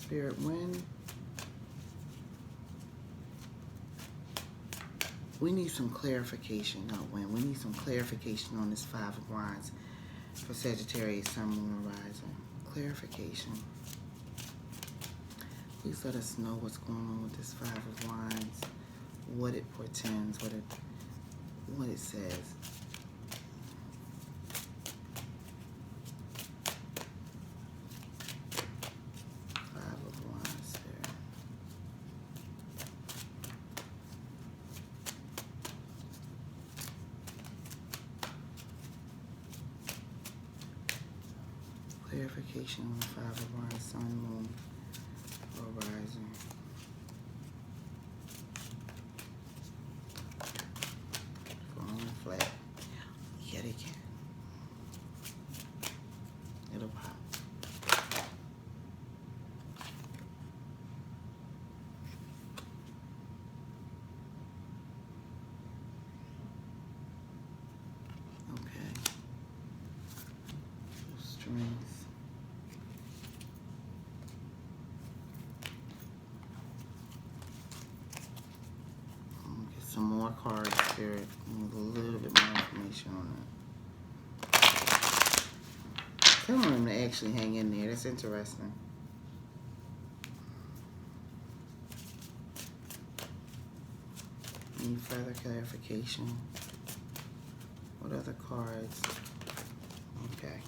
Spirit, when we need some clarification, we need some clarification on this Five of Wands for Sagittarius, Sun, Moon, Rising. Clarification. Please let us know what's going on with this Five of Wands, what it portends, what it says. Five of Wands, Spirit. Clarification on the Five of Wands, Sun, Moon, or Rising. Falling flat. Yet again. It'll pop. Okay. Strength. Some more cards, Spirit. Need a little bit more information on that. Telling them to actually hang in there. That's interesting. Need further clarification. What other cards? Okay.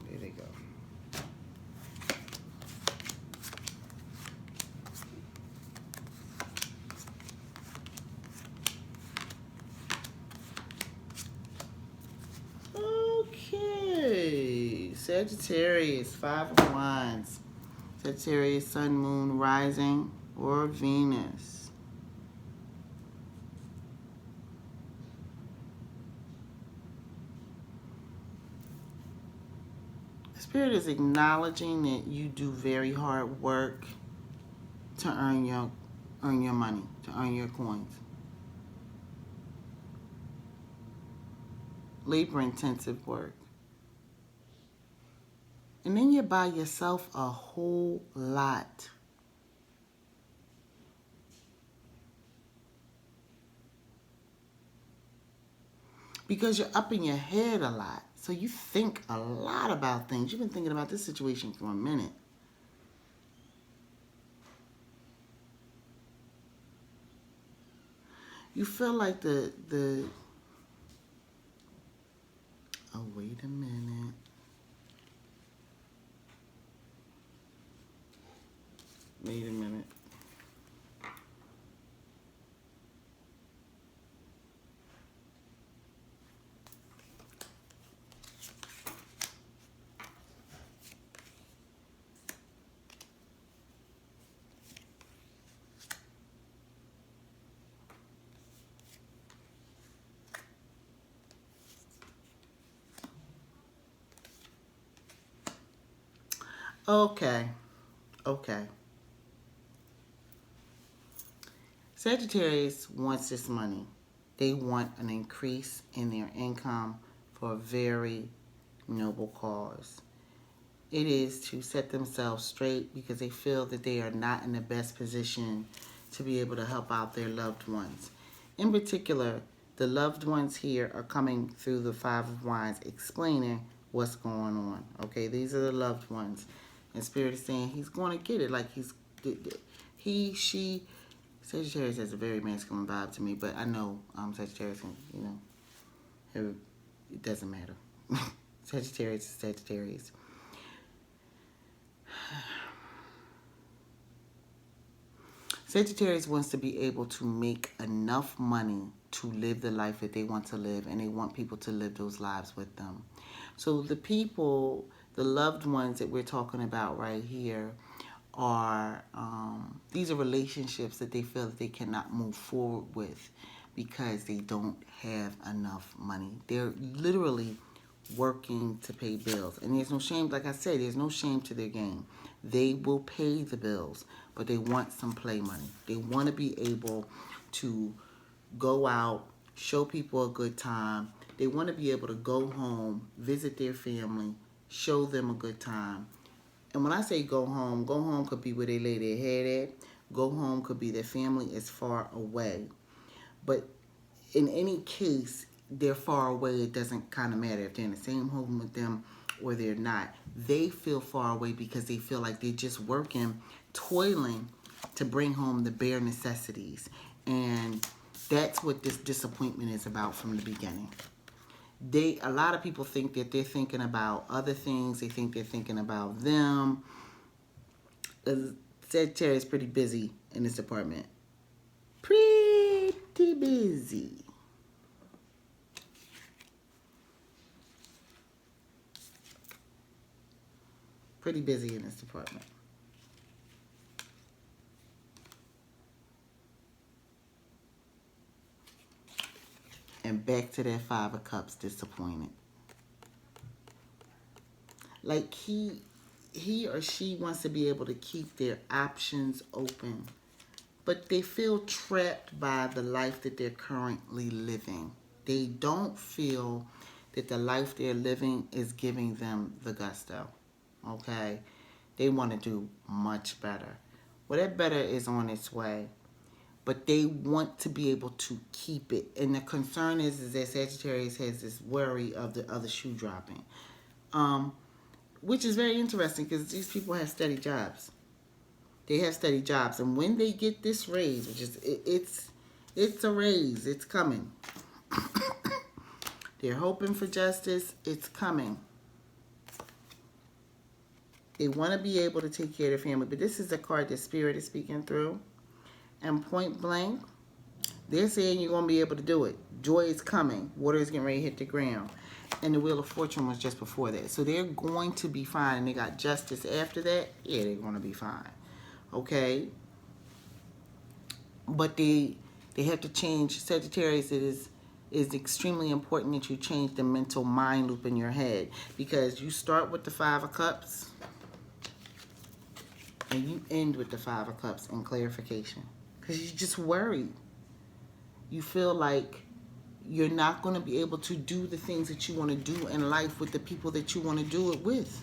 There they go. Okay, Sagittarius, Five of Wands. Sagittarius, Sun, Moon, Rising, or Venus. Spirit is acknowledging that you do very hard work to earn your money, to earn your coins. Labor-intensive work. And then you buy yourself a whole lot. Because you're up in your head a lot. So you think a lot about things. You've been thinking about this situation for a minute. You feel like oh, wait a minute. Wait a minute. Okay. Sagittarius wants this money. They want an increase in their income for a very noble cause. It is to set themselves straight because they feel that they are not in the best position to be able to help out their loved ones. In particular, the loved ones here are coming through the Five of Wands explaining what's going on. Okay, these are the loved ones. And Spirit is saying he's going to get it. Like she, Sagittarius has a very masculine vibe to me, but I know Sagittarius, it doesn't matter. Sagittarius is Sagittarius. Sagittarius wants to be able to make enough money to live the life that they want to live, and they want people to live those lives with them. So the people, the loved ones that we're talking about right here are, these are relationships that they feel that they cannot move forward with because they don't have enough money. They're literally working to pay bills. And there's no shame, like I said, there's no shame to their game. They will pay the bills, but they want some play money. They want to be able to go out, show people a good time. They want to be able to go home, visit their family, show them a good time. And when I say go home could be where they lay their head at. Go home could be their family is far away. But in any case, they're far away. It doesn't kind of matter if they're in the same home with them or they're not. They feel far away because they feel like they're just working, toiling to bring home the bare necessities. And that's what this disappointment is about from the beginning. A lot of people think that they're thinking about other things. They think they're thinking about them. Sagittarius is pretty busy in this department. Pretty busy. Pretty busy in this department. And back to that Five of Cups, disappointed. Like he or she wants to be able to keep their options open, but they feel trapped by the life that they're currently living. They don't feel that the life they're living is giving them the gusto. Okay? They want to do much better. Well, that better is on its way. But they want to be able to keep it. And the concern is that Sagittarius has this worry of the other shoe dropping. Which is very interesting because these people have steady jobs. They have steady jobs. And when they get this raise, which is, it's a raise. It's coming. They're hoping for justice. It's coming. They want to be able to take care of their family. But this is a card that Spirit is speaking through. And point blank, they're saying you're going to be able to do it. Joy is coming. Water is getting ready to hit the ground. And the Wheel of Fortune was just before that. So they're going to be fine. And they got justice after that. Yeah, they're going to be fine. Okay? But they have to change. Sagittarius, it is extremely important that you change the mental mind loop in your head. Because you start with the Five of Cups. And you end with the Five of Cups in clarification. Because you're just worried. You feel like you're not going to be able to do the things that you want to do in life with the people that you want to do it with.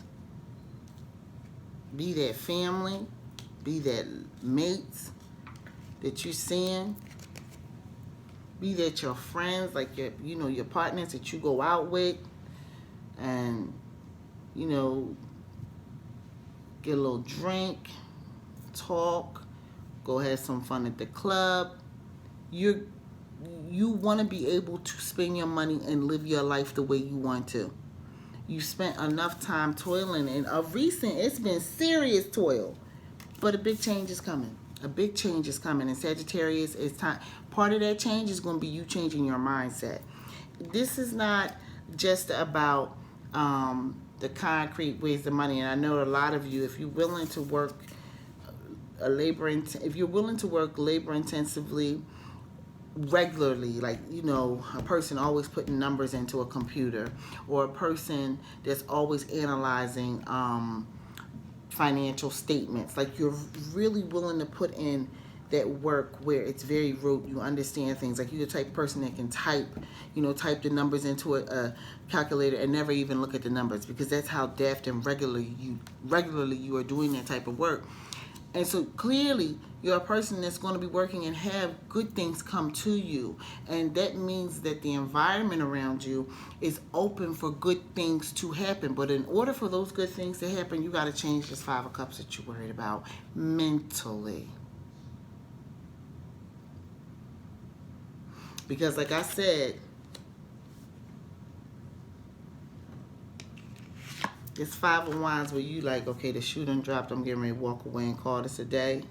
Be that family, be that mates that you're seeing, be that your friends, like your partners that you go out with, and get a little drink, talk, go have some fun at the club. You want to be able to spend your money and live your life the way you want to. You spent enough time toiling, and of recent, it's been serious toil. But a big change is coming. A big change is coming. And Sagittarius, it's time. Part of that change is going to be you changing your mindset. This is not just about the concrete ways of money. And I know a lot of you, if you're willing to work if you're willing to work labor intensively regularly, like a person always putting numbers into a computer, or a person that's always analyzing financial statements, like you're really willing to put in that work where it's very rote, you understand things, like you're the type of person that can type the numbers into a calculator and never even look at the numbers, because that's how deft and regularly you are doing that type of work. And so clearly, you're a person that's going to be working and have good things come to you. And that means that the environment around you is open for good things to happen. But in order for those good things to happen, you got to change this Five of Cups that you're worried about mentally. Because like I said, it's Five of Wands where you like, okay, the shoe done dropped, I'm getting ready to walk away and call this a day.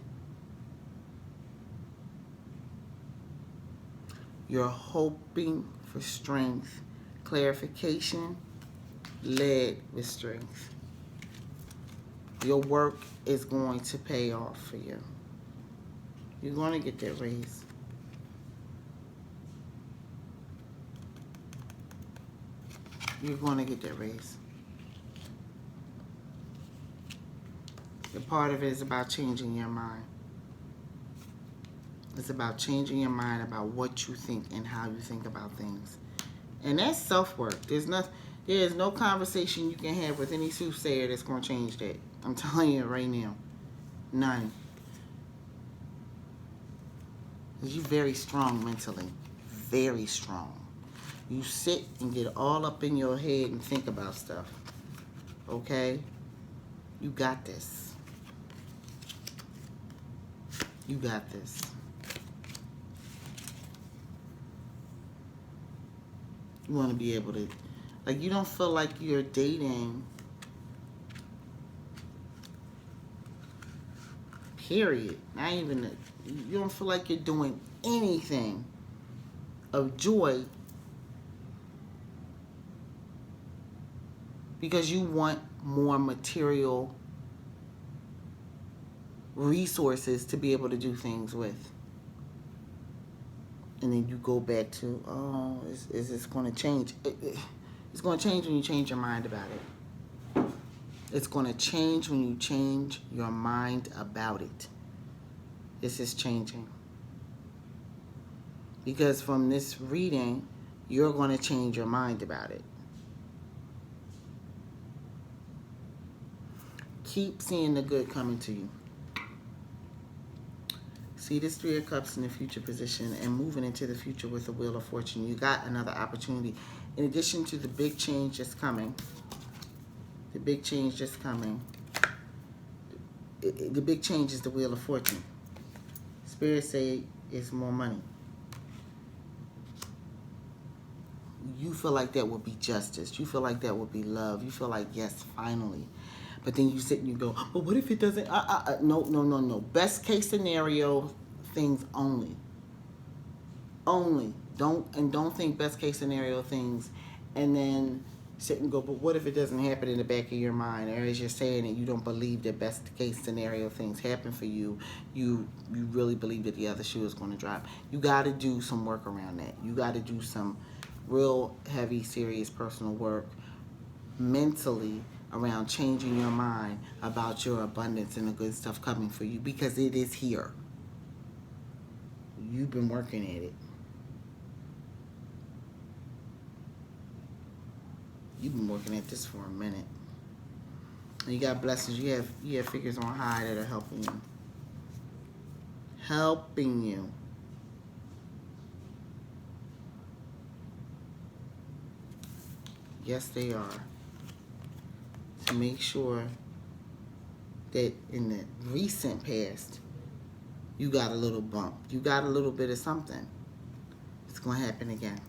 You're hoping for strength. Clarification, led with strength. Your work is going to pay off for you. You're going to get that raise. You're going to get that raise. The part of it is about changing your mind. It's about changing your mind about what you think and how you think about things. And that's self-work. There is no conversation you can have with any soothsayer that's going to change that. I'm telling you right now. None. You're very strong mentally. Very strong. You sit and get all up in your head and think about stuff. Okay? You got this. You got this. You want to be able to, like, you don't feel like you're dating, period. Not even, you don't feel like you're doing anything of joy because you want more material resources to be able to do things with. And then you go back to, oh, is this going to change? It's going to change when you change your mind about it. It's going to change when you change your mind about it. This is changing. Because from this reading, you're going to change your mind about it. Keep seeing the good coming to you. See this Three of Cups in the future position and moving into the future with the Wheel of Fortune. You got another opportunity. In addition to the big change that's coming, the big change that's coming, the big change is the Wheel of Fortune. Spirit say it's more money. You feel like that would be justice. You feel like that would be love. You feel like, yes, finally. But then you sit and you go, but what if it doesn't? No. Best case scenario things only. Only. Don't think best case scenario things and then sit and go, but what if it doesn't happen in the back of your mind? Or as you're saying it, you don't believe that best case scenario things happen for you. You really believe that the other shoe is going to drop. You got to do some work around that. You got to do some real heavy, serious personal work mentally around changing your mind about your abundance and the good stuff coming for you, because it is here. You've been working at it. You've been working at this for a minute. And you got blessings. You have figures on high that are helping you. Helping you. Yes, they are. To make sure that in the recent past, you got a little bump. You got a little bit of something. It's going to happen again.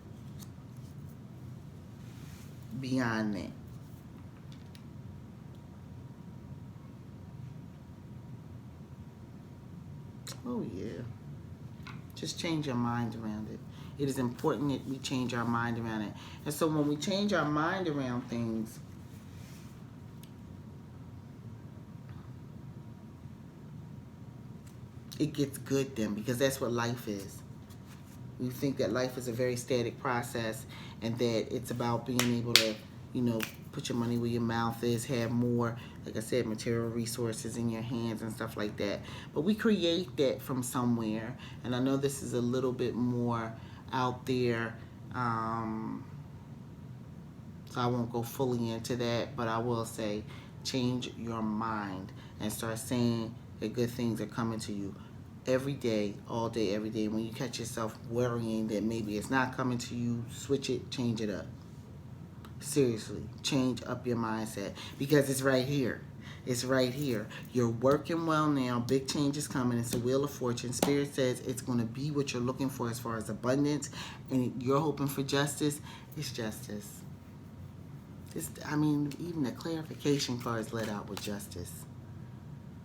Beyond that. Oh, yeah. Just change your mind around it. It is important that we change our mind around it. And so when we change our mind around things, it gets good then, because that's what life is. We think that life is a very static process and that it's about being able to, put your money where your mouth is, have more, like I said, material resources in your hands and stuff like that. But we create that from somewhere. And I know this is a little bit more out there, so I won't go fully into that, but I will say change your mind and start saying that good things are coming to you every day, all day, every day. When you catch yourself worrying that maybe it's not coming to you, switch it, change it up. Seriously, change up your mindset, because it's right here. It's right here. You're working well now. Big change is coming. It's a Wheel of Fortune. Spirit says it's going to be what you're looking for as far as abundance, and you're hoping for justice. It's justice. Even the clarification cards let out with justice.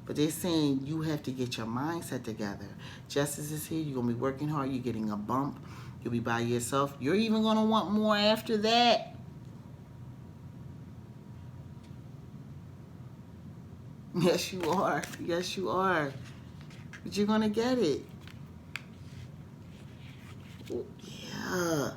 But they're saying you have to get your mindset together. Justice is here. You're going to be working hard. You're getting a bump. You'll be by yourself. You're even going to want more after that. Yes, you are. Yes, you are. But you're going to get it. Yeah.